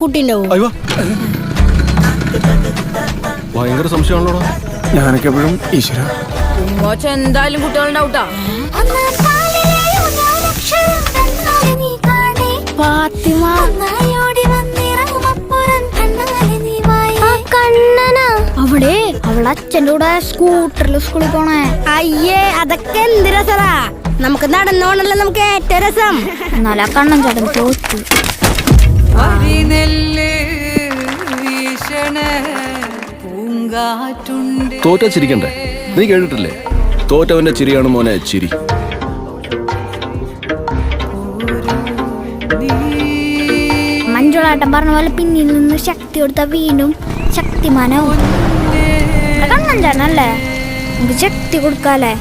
കുട്ടിണ്ടാവും. അയ്യോ ഭയങ്കര സംശയമാണല്ലോ. ഞാനൊക്കെ എപ്പോഴും ഈശ്വര എന്തായാലും കുട്ടികളുണ്ടാവൂട്ടാ. അവിടെ അവളെ അച്ഛൻ്റെ കൂടെ സ്കൂട്ടറിൽ സ്കൂളിൽ പോണേ. അയ്യേ അതൊക്കെ എന്ത് രസടാ. നമുക്ക് നടന്നോണ്ടല്ലോ നമുക്ക് ഏറ്റവും രസം. എന്നാലും കണ്ണൻ ചേട്ടൻ തോറ്റു. തോറ്റ ചിരിക്കണ്ടേ? നീ കേട്ടിട്ടില്ലേ, തോറ്റവന്റെ ചിരിയാണ് മോനെ ചിരി. മഞ്ജുളാട്ടം പറഞ്ഞ പോലെ പിന്നിൽ നിന്ന് ശക്തി കൊടുത്ത വീണ്ടും ശക്തിമാനാവും. കണ്ണൻ ചേട്ടനല്ലേ, നമുക്ക് ശക്തി കൊടുക്കാല്ലേ.